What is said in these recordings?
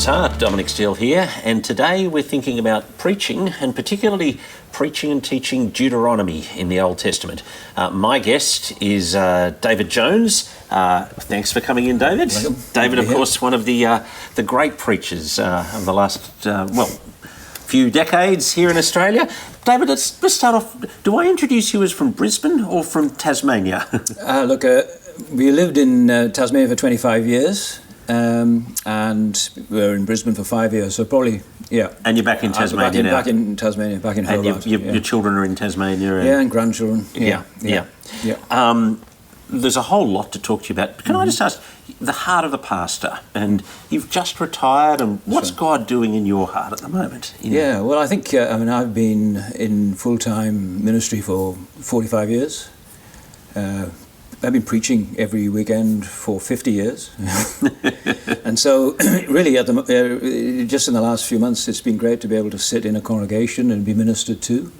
Chances are, Dominic Steele here, and today we're thinking about preaching, and particularly preaching and teaching Deuteronomy in the Old Testament. My guest is David Jones. Thanks for coming in, David. Welcome. David, of course, one of the great preachers of the last, few decades here in Australia. David, let's start off. Do I introduce you as from Brisbane or from Tasmania? We lived in Tasmania for 25 years. And we were in Brisbane for 5 years, so probably, yeah. And you're back in Tasmania now? Back in Tasmania, back in Hobart. And your children are in Tasmania? And grandchildren. Yeah. There's a whole lot to talk to you about. Can I just ask, the heart of the pastor, and you've just retired, and what's God doing in your heart at the moment? Well, I think, I've been in full-time ministry for 45 years. I've been preaching every weekend for 50 years. And so really just in the last few months it's been great to be able to sit in a congregation and be ministered to,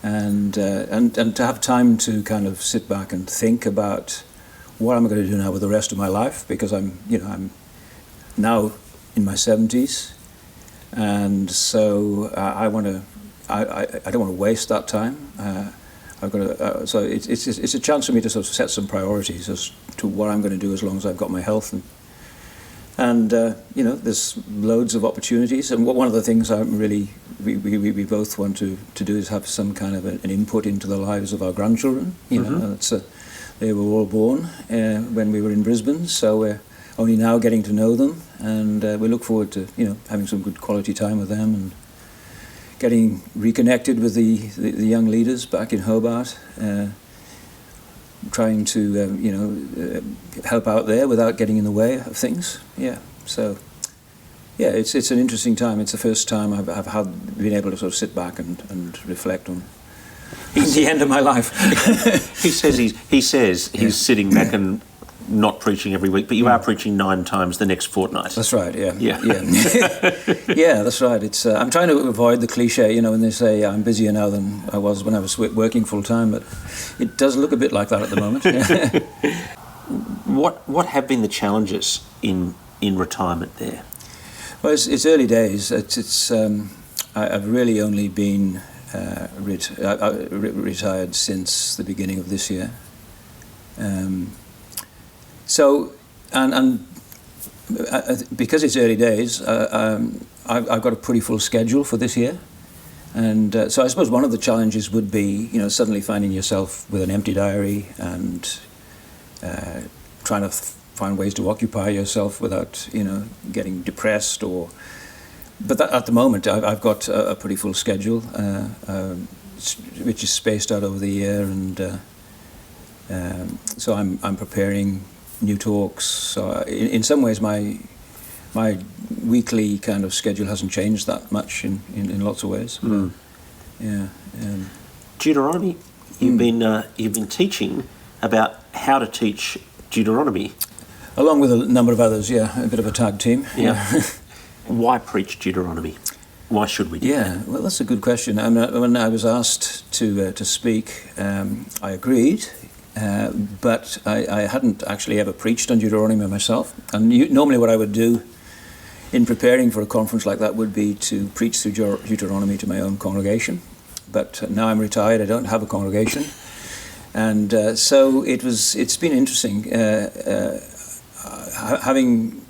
and to have time to kind of sit back and think about what I'm going to do now with the rest of my life, because I'm now in my 70s, and so I don't want to waste that time. So it's a chance for me to sort of set some priorities as to what I'm going to do as long as I've got my health, and there's loads of opportunities. And one of the things we both want to do is have some kind of an input into the lives of our grandchildren. They were all born when we were in Brisbane, so we're only now getting to know them, and we look forward to having some good quality time with them and getting reconnected with the young leaders back in Hobart, trying to help out there without getting in the way of things. It's an interesting time. It's the first time I've been able to sort of sit back and reflect on the end of my life. He says he's sitting back and not preaching every week, but you are preaching 9 times the next fortnight. That's right, yeah. Yeah, that's right. It's I'm trying to avoid the cliche, when they say I'm busier now than I was when I was working full time, but it does look a bit like that at the moment. What have been the challenges in retirement there? Well, it's early days. I've really only been retired since the beginning of this year. So, and because it's early days, I've got a pretty full schedule for this year, and so I suppose one of the challenges would be, suddenly finding yourself with an empty diary and trying to find ways to occupy yourself without, getting depressed But at the moment, I've got a pretty full schedule, which is spaced out over the year, and so I'm preparing new talks. So in some ways my weekly kind of schedule hasn't changed that much in lots of ways. Deuteronomy, you've been teaching about how to teach Deuteronomy, along with a number of others. A bit of a tag team. Why preach Deuteronomy? Why should we do that? Well, that's a good question. When I was asked to speak, I agreed. But I hadn't actually ever preached on Deuteronomy myself. And normally what I would do in preparing for a conference like that would be to preach through Deuteronomy to my own congregation. But now I'm retired, I don't have a congregation. And so it's been interesting. Having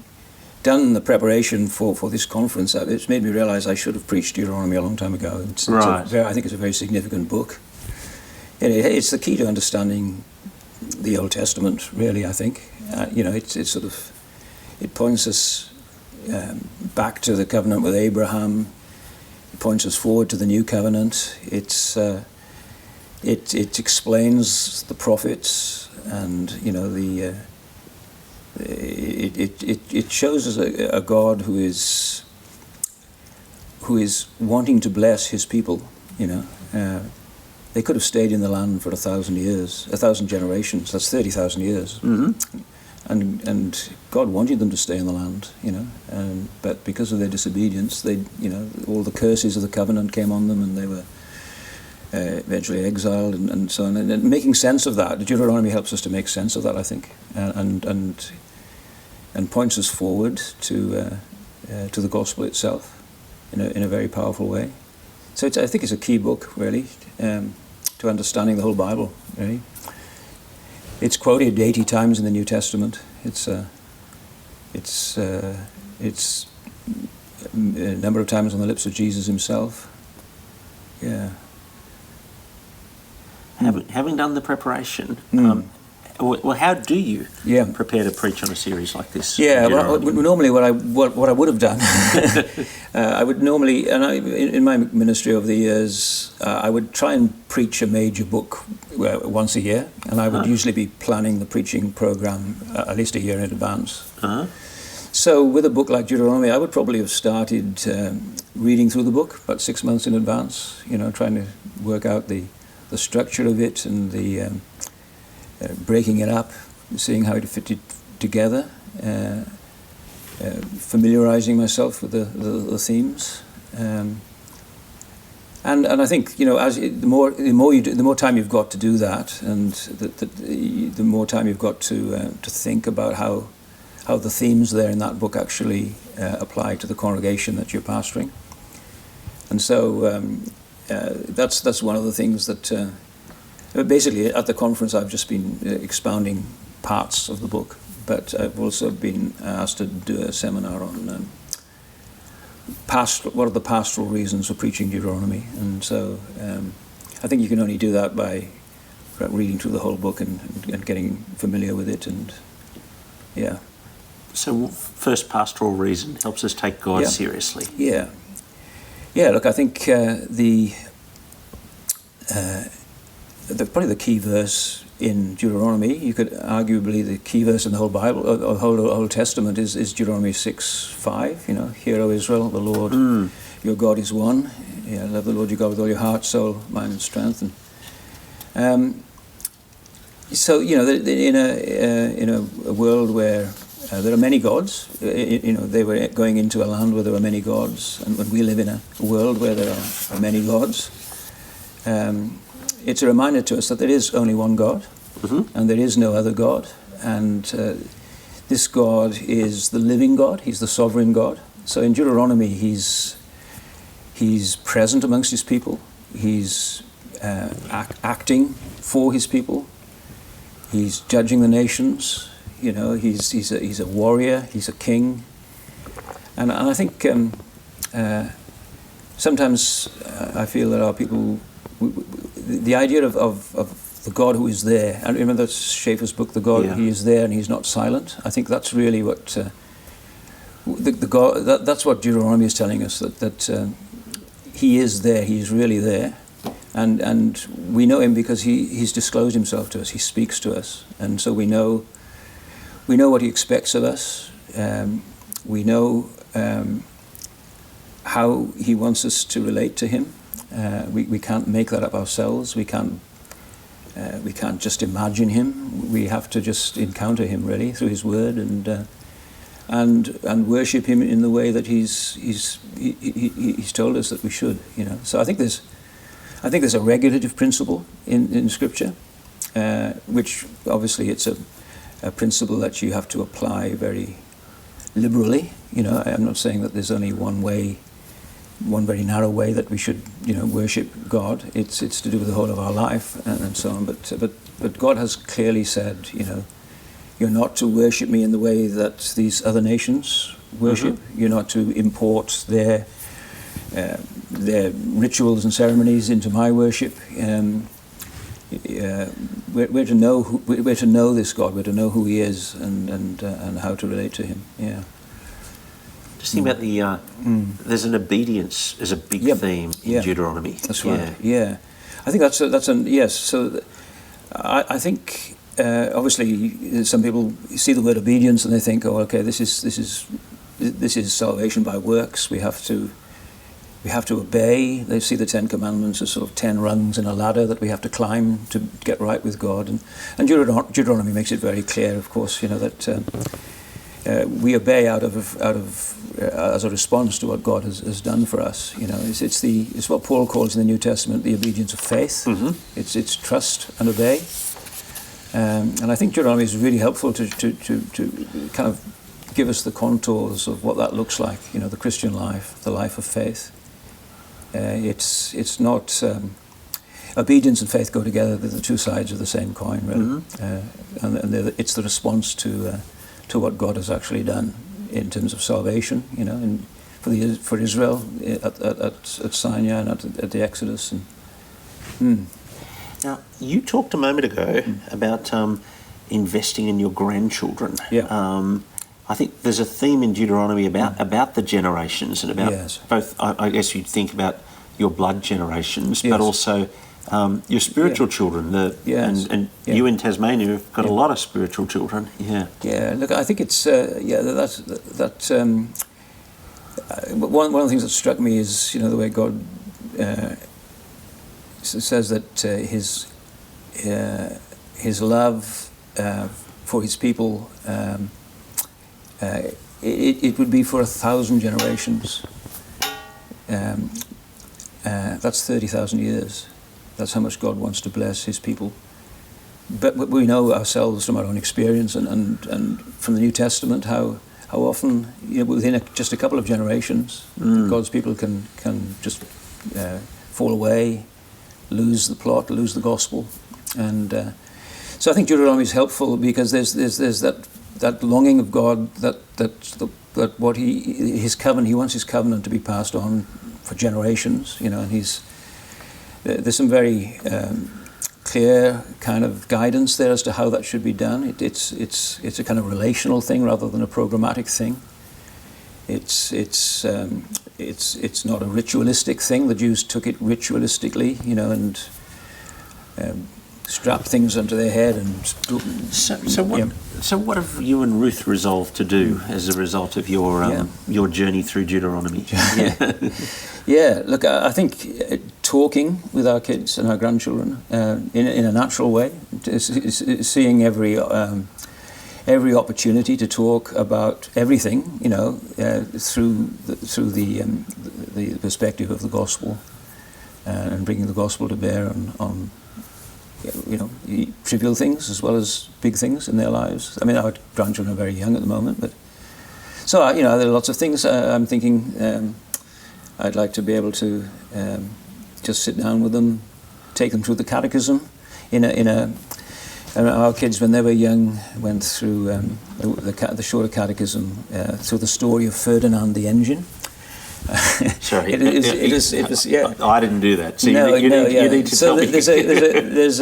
done the preparation for this conference, it's made me realize I should have preached Deuteronomy a long time ago. I think it's a very significant book. It's the key to understanding the Old Testament, really, I think. It points us back to the covenant with Abraham. It points us forward to the new covenant. It explains the prophets, and it shows us a God who is wanting to bless his people. They could have stayed in the land for 1,000 years, 1,000 generations. That's 30,000 years. Mm-hmm. And God wanted them to stay in the land, but because of their disobedience, all the curses of the covenant came on them, and they were eventually exiled and so on. And making sense of that, Deuteronomy helps us to make sense of that, I think, and points us forward to to the gospel itself in a very powerful way. So I think it's a key book, really, to understanding the whole Bible, really. It's quoted 80 times in the New Testament. It's a number of times on the lips of Jesus himself. Yeah. Having done the preparation, well, how do you prepare to preach on a series like this? Yeah, normally what I would have done, I would normally, and in my ministry over the years, I would try and preach a major book once a year, and I would usually be planning the preaching program at least a year in advance. So with a book like Deuteronomy, I would probably have started reading through the book about 6 months in advance, trying to work out the structure of it and the breaking it up, seeing how it fitted together, familiarizing myself with the themes, and I think the more time you've got to do that, and the more time you've got to think about how the themes there in that book actually apply to the congregation that you're pastoring, and so that's one of the things that. Basically, at the conference, I've just been expounding parts of the book, but I've also been asked to do a seminar on what are the pastoral reasons for preaching Deuteronomy, and so I think you can only do that by reading through the whole book and getting familiar with it, and yeah. So, first pastoral reason helps us take God seriously. Yeah. Look, I think probably the key verse in Deuteronomy, you could arguably the key verse in the whole Bible, or the whole Old Testament is Deuteronomy 6:5. Hear, O Israel, the Lord your God is one. Love the Lord your God with all your heart, soul, mind, and strength. And so in a world where there are many gods, they were going into a land where there were many gods, and when we live in a world where there are many gods. It's a reminder to us that there is only one God, and there is no other God, and this God is the living God. He's the sovereign God. So in Deuteronomy, he's present amongst his people. He's acting for his people. He's judging the nations. He's a warrior. He's a king, and I think sometimes I feel that our people. The idea of the God who is there, and remember that's Schaeffer's book, the God, he is there and he's not silent. I think that's really what the God. That's what Deuteronomy is telling us, that he is there, he is really there, and we know him because he's disclosed himself to us. He speaks to us, and so we know what he expects of us. We know how he wants us to relate to him. We can't make that up ourselves. We can't just imagine him. We have to just encounter him really through his word and worship him in the way that he's told us that we should. So I think there's a regulative principle in Scripture, which obviously it's a principle that you have to apply very liberally. I'm not saying that there's only one way. One very narrow way that we should, worship God. It's to do with the whole of our life and so on. But God has clearly said, you're not to worship me in the way that these other nations worship. You're not to import their rituals and ceremonies into my worship. We're to know this God. We're to know who He is and how to relate to Him. Yeah. Just think about there's an obedience as a big theme in Deuteronomy. That's right. Yeah. I think that's yes. So I think obviously some people see the word obedience and they think, oh, okay, this is salvation by works. We have to obey. They see the 10 Commandments as sort of 10 rungs in a ladder that we have to climb to get right with God. And Deuteronomy makes it very clear, of course, that we obey out of as a response to what God has done for us. It's what Paul calls in the New Testament the obedience of faith. It's trust and obey. And I think Deuteronomy is really helpful to kind of give us the contours of what that looks like, the Christian life, the life of faith. It's not... obedience and faith go together. They're the two sides of the same coin, really. And it's the response to what God has actually done in terms of salvation, and for Israel at Sinai and at the Exodus. Now, you talked a moment ago about investing in your grandchildren. Yeah. I think there's a theme in Deuteronomy about the generations and about both. I guess you'd think about your blood generations, but also your spiritual children. And you in Tasmania have got a lot of spiritual children. Yeah. Yeah. Look, I think it's one of the things that struck me is the way God says that his love for his people. It would be for 1,000 generations. That's 30,000 years. That's how much God wants to bless his people. But we know ourselves from our own experience and from the New Testament how often within just a couple of generations God's people can just fall away, lose the plot, lose the gospel. And so I think Deuteronomy is helpful because there's that longing of God that what his covenant, he wants his covenant to be passed on for generations, and there's some very clear kind of guidance there as to how that should be done. It's a kind of relational thing rather than a programmatic thing. It's not a ritualistic thing. The Jews took it ritualistically, and strap things onto their head and. So what have you and Ruth resolved to do as a result of your journey through Deuteronomy? Yeah, look, I think talking with our kids and our grandchildren in a natural way, seeing every opportunity to talk about everything, through the perspective of the gospel, and bringing the gospel to bear on trivial things as well as big things in their lives. I mean, our grandchildren are very young at the moment, but so there are lots of things I'm thinking. I'd like to be able to just sit down with them, take them through the catechism. And our kids, when they were young, went through the shorter catechism through the story of Ferdinand the Engine. Sorry, it was. I didn't do that. So you need to tell me. There's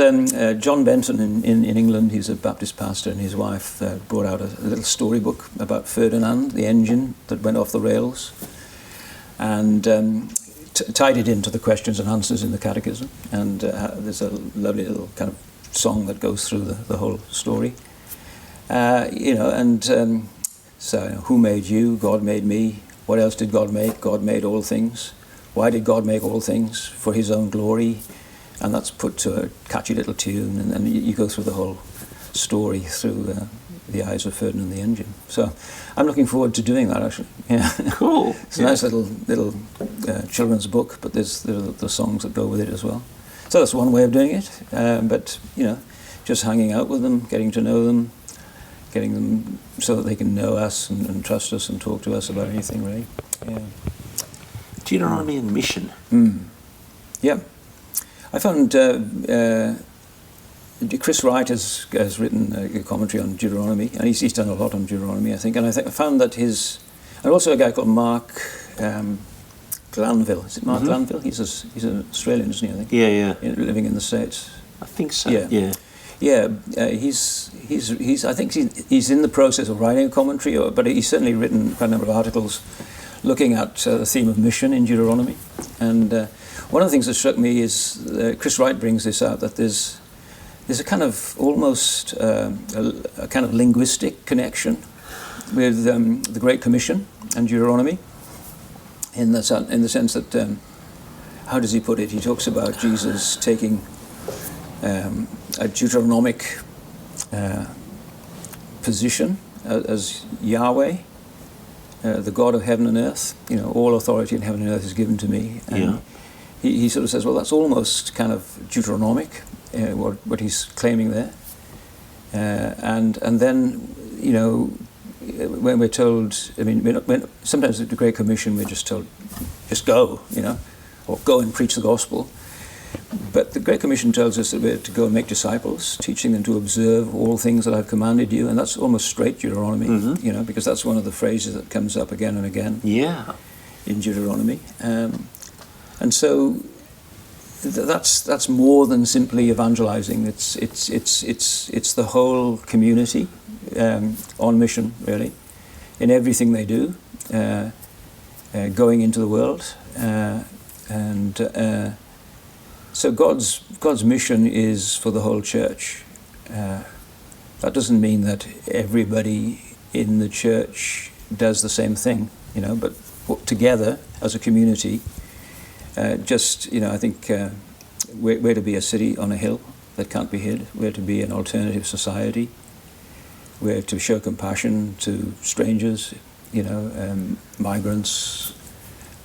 John Benton in England. He's a Baptist pastor, and his wife brought out a little storybook about Ferdinand the Engine that went off the rails, and tied it into the questions and answers in the catechism. And there's a lovely little kind of song that goes through the whole story. So who made you? God made me. What else did God make? God made all things. Why did God make all things? For his own glory. And that's put to a catchy little tune, and then you go through the whole story through the eyes of Ferdinand the Engine. So I'm looking forward to doing that, actually. Yeah. Cool. It's a nice little children's book, but there's the songs that go with it as well. So that's one way of doing it. But just hanging out with them, getting to know them, getting them so that they can know us and trust us and talk to us about anything, really. Yeah. Deuteronomy and mission. Yeah. I found Chris Wright has written a commentary on Deuteronomy, and he's done a lot on Deuteronomy, I think. And I found that and also a guy called Mark Glanville. Is it Mark Glanville? He's an Australian, isn't he, I think? Yeah. Living in the States. I think so, yeah. Yeah, I think he's in the process of writing a commentary, but he's certainly written quite a number of articles looking at the theme of mission in Deuteronomy. And one of the things that struck me is Chris Wright brings this out, that there's a kind of almost a kind of linguistic connection with the Great Commission and Deuteronomy, in the sense that how does he put it? He talks about Jesus taking a Deuteronomic position as Yahweh, the God of heaven and earth. All authority in heaven and earth is given to me. And he sort of says, well, that's almost kind of Deuteronomic, what he's claiming there. And then, when we're told, I mean, sometimes at the Great Commission we're just told, just go, or go and preach the gospel. But the Great Commission tells us that we're to go and make disciples, teaching them to observe all things that I've commanded you, and that's almost straight Deuteronomy, because that's one of the phrases that comes up again and again. Yeah. In Deuteronomy, and so that's more than simply evangelizing. It's the whole community on mission, really, in everything they do, going into the world, and so God's mission is for the whole church. That doesn't mean that everybody in the church does the same thing, but together as a community. I think we're to be a city on a hill that can't be hid. We're to be an alternative society. We're to show compassion to strangers, migrants.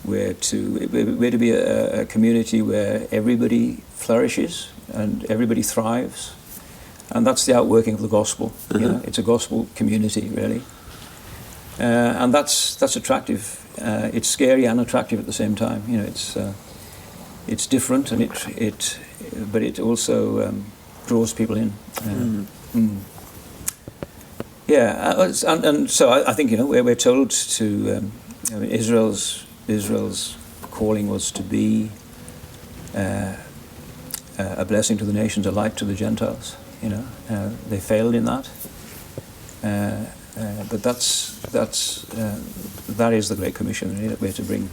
We're to be a community where everybody flourishes and everybody thrives, and that's the outworking of the gospel. It's a gospel community, really, and that's attractive. It's scary and attractive at the same time. It's different, and but it also draws people in. Yeah, and so I think we're told to. Israel's calling was to be a blessing to the nations, a light to the Gentiles. They failed in that. But that is the Great Commission, really, that we're to bring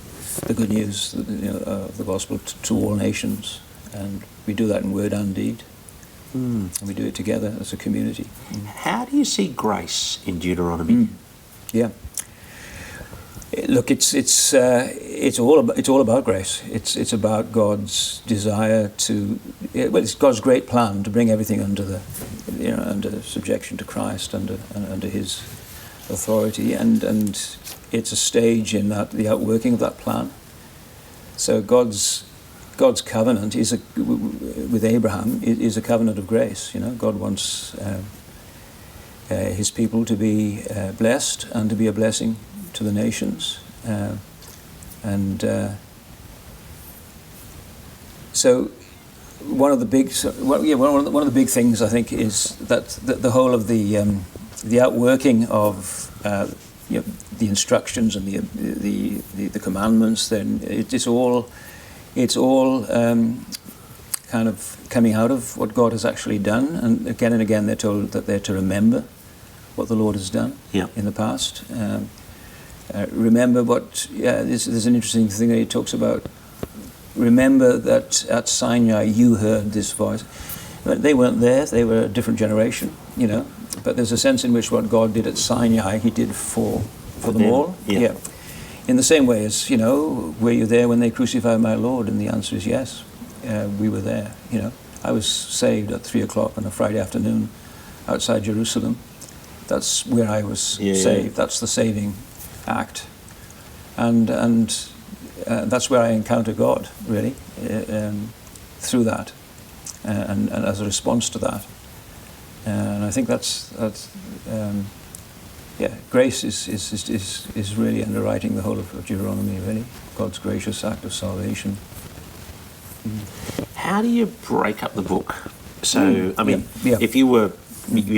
the good news of the gospel to all nations, and we do that in word and deed, and we do it together as a community. How do you see grace in Deuteronomy? Yeah, look, it's all about grace. It's about God's desire to, it's God's great plan to bring everything under subjection to Christ, under His authority, and it's a stage in that, the outworking of that plan. So God's covenant with Abraham is a covenant of grace. God wants His people to be blessed and to be a blessing to the nations, so one of the big things I think is that the whole of the outworking of the instructions and the commandments, then it's all kind of coming out of what God has actually done, and again they're told that they're to remember what the Lord has done in the past. Remember what, there's an interesting thing that he talks about. Remember that at Sinai you heard this voice. But they weren't there, they were a different generation, but there's a sense in which what God did at Sinai, He did for them all. Yeah. In the same way as, were you there when they crucified my Lord? And the answer is yes, we were there. I was saved at 3 o'clock on a Friday afternoon outside Jerusalem. That's where I was saved. That's the saving act, and that's where I encounter God, really, through that, and as a response to that, and I think that's grace is really underwriting the whole of Deuteronomy, really, God's gracious act of salvation. How do you break up the book? So, I mean, if you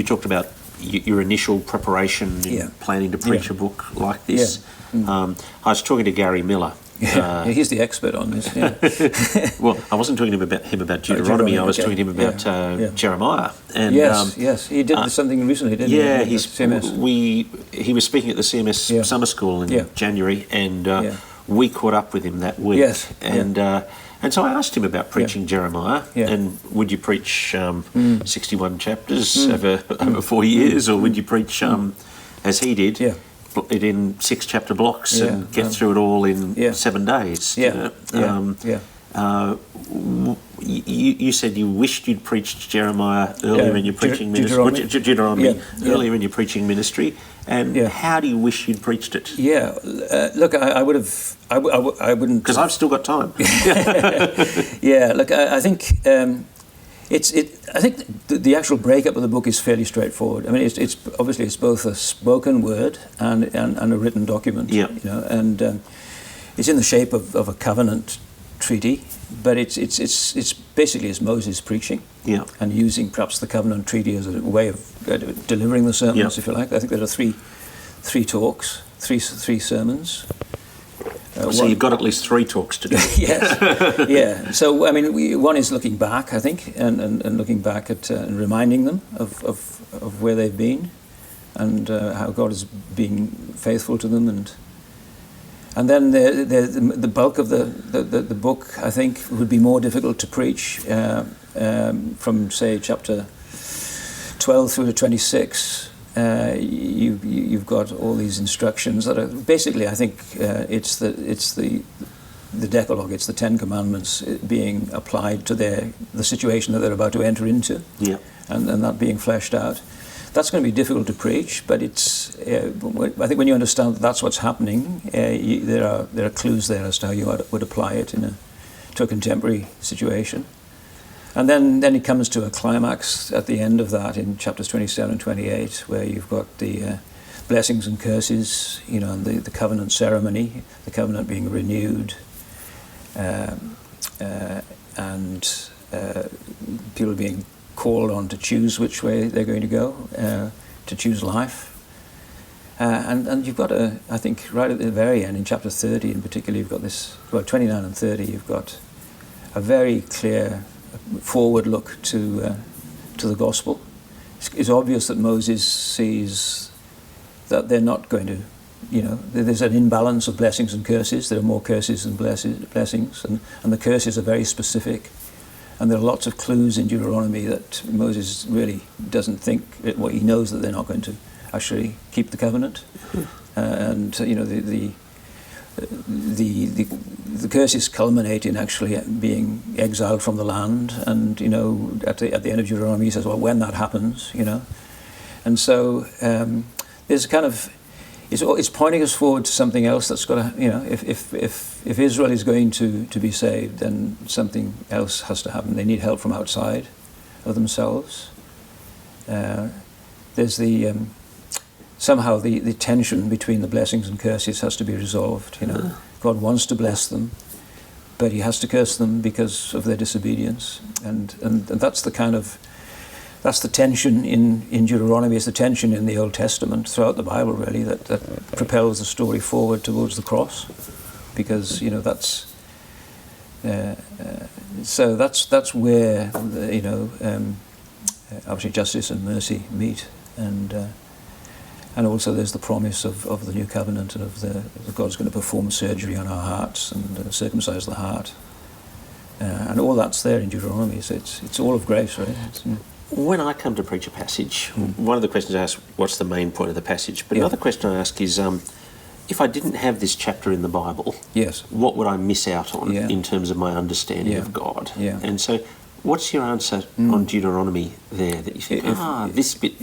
talked about your initial preparation in planning to preach a book like this. I was talking to Gary Miller. He's the expert on this. Well, I wasn't talking to him about Deuteronomy. I was talking to him about Jeremiah. And, yes, he did something recently, didn't he? Yeah, he was speaking at the CMS summer school in January, and we caught up with him that week. Yes, and so I asked him about preaching Jeremiah, and would you preach 61 chapters over 4 years, or would you preach, as he did, it in 6-chapter blocks and get through it all in 7 days? You said you wished you'd preached Jeremiah earlier in your preaching ministry. Deuteronomy earlier in your preaching ministry. And how do you wish you'd preached it? Look, I would have. I wouldn't. Because I've still got time. Look, I think I think the actual breakup of the book is fairly straightforward. I mean, it's obviously it's both a spoken word and a written document. Yeah. You know, and it's in the shape of a covenant treaty, but it's basically it's Moses preaching. Yeah. And using perhaps the covenant treaty as a way of delivering the sermons, if you like. I think there are three talks, three sermons. So you've got at least 3 talks to do. Yes, yeah. So I mean, one is looking back, I think, and looking back at and reminding them of where they've been, and how God has been faithful to them, and then the bulk of the book, I think, would be more difficult to preach from say chapter 12 through to 26. You've got all these instructions that are basically, I think, it's the Decalogue, it's the 10 Commandments being applied to the situation that they're about to enter into, yeah, and that being fleshed out. That's going to be difficult to preach, but it's. I think when you understand that that's what's happening, there are clues there as to how you would apply it to a contemporary situation. And then it comes to a climax at the end of that in chapters 27 and 28, where you've got the blessings and curses, you know, and the covenant ceremony, the covenant being renewed, and people being called on to choose which way they're going to go, to choose life. And you've got I think right at the very end, in chapter 30 in particular, you've got this, well, 29 and 30, you've got a very clear forward look to the gospel. It's obvious that Moses sees that they're not going to, you know, there's an imbalance of blessings and curses. There are more curses than blessings, and the curses are very specific. And there are lots of clues in Deuteronomy that Moses really doesn't think, well, he knows that they're not going to actually keep the covenant. And, you know, the curses culminate in actually being exiled from the land, and you know at the end of Deuteronomy he says, well, when that happens, you know, and so there's a kind of it's pointing us forward to something else that's got to, you know, if Israel is going to be saved, then something else has to happen. They need help from outside of themselves. There's somehow the tension between the blessings and curses has to be resolved. You know, God wants to bless them, but He has to curse them because of their disobedience, and that's the tension in Deuteronomy. It's the tension in the Old Testament throughout the Bible, really, that propels the story forward towards the cross, because you know that's where you know obviously justice and mercy meet, and also there's the promise of the new covenant, and of that God's going to perform surgery on our hearts and circumcise the heart, and all that's there in Deuteronomy. So it's all of grace, right? When I come to preach a passage, one of the questions I ask, what's the main point of the passage? But another question I ask is, if I didn't have this chapter in the Bible, yes, what would I miss out on in terms of my understanding of God? Yeah. And so, what's your answer on Deuteronomy there, that you think, this bit,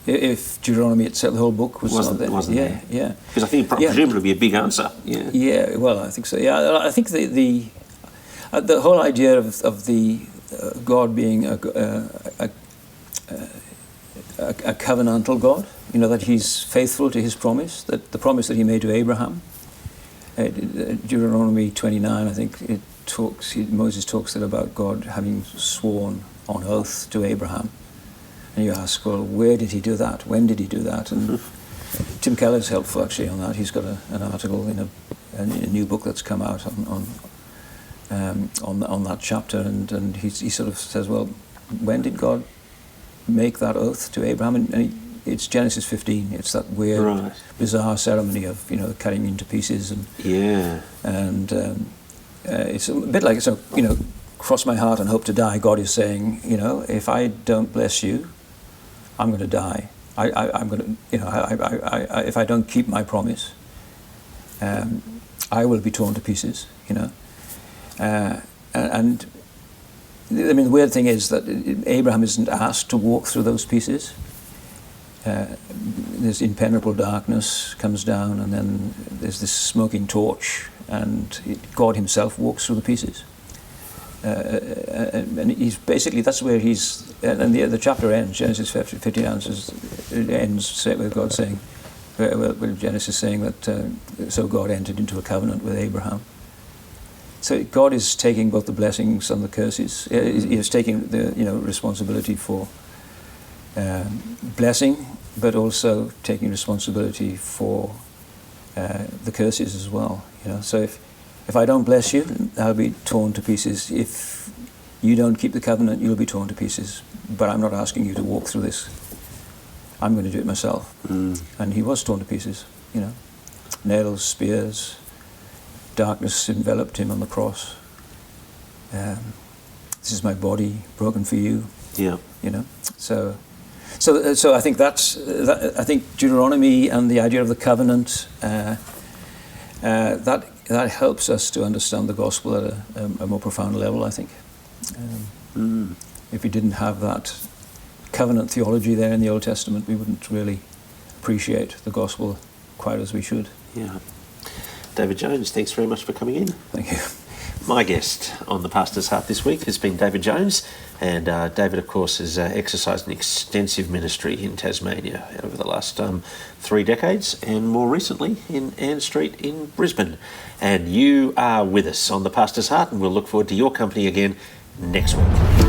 If Deuteronomy itself, the whole book wasn't there. Yeah. Because I think presumably it would be a big answer. Yeah. Yeah, well, I think so. Yeah, I think the whole idea of the God being a covenantal God, you know, that He's faithful to His promise, that the promise that He made to Abraham. Deuteronomy 29, I think Moses talks there about God having sworn on oath to Abraham. And you ask, well, where did He do that? When did He do that? And Tim Keller's helpful actually on that. He's got an article in a new book that's come out on that chapter, and he sort of says, well, when did God make that oath to Abraham? And it's Genesis 15. It's that weird, bizarre ceremony of, you know, cutting into pieces, and it's a bit like, so, you know, cross my heart and hope to die. God is saying, you know, if I don't bless you, I'm going to die. I'm going to, you know, if I don't keep my promise, I will be torn to pieces, you know. And I mean, the weird thing is that Abraham isn't asked to walk through those pieces. This impenetrable darkness comes down, and then there's this smoking torch, and God Himself walks through the pieces. and he's basically, that's where he's, and the chapter ends, Genesis 50 ends with God saying, well, Genesis saying that, so God entered into a covenant with Abraham. So God is taking both the blessings and the curses. He is taking the responsibility for blessing, but also taking responsibility for the curses as well. So if I don't bless you, I'll be torn to pieces. If you don't keep the covenant, you'll be torn to pieces. But I'm not asking you to walk through this. I'm going to do it myself. And he was torn to pieces. Nails, spears. Darkness enveloped him on the cross. This is my body broken for you. Yeah. So I think I think Deuteronomy and the idea of the covenant that helps us to understand the gospel at a more profound level. I think. If we didn't have that covenant theology there in the Old Testament, we wouldn't really appreciate the gospel quite as we should. Yeah. David Jones, thanks very much for coming in. Thank you. My guest on the Pastor's Heart this week has been David Jones, and David, of course, has exercised an extensive ministry in Tasmania over the last 3 decades, and more recently in Ann Street in Brisbane. And you are with us on the Pastor's Heart, and we'll look forward to your company again next week.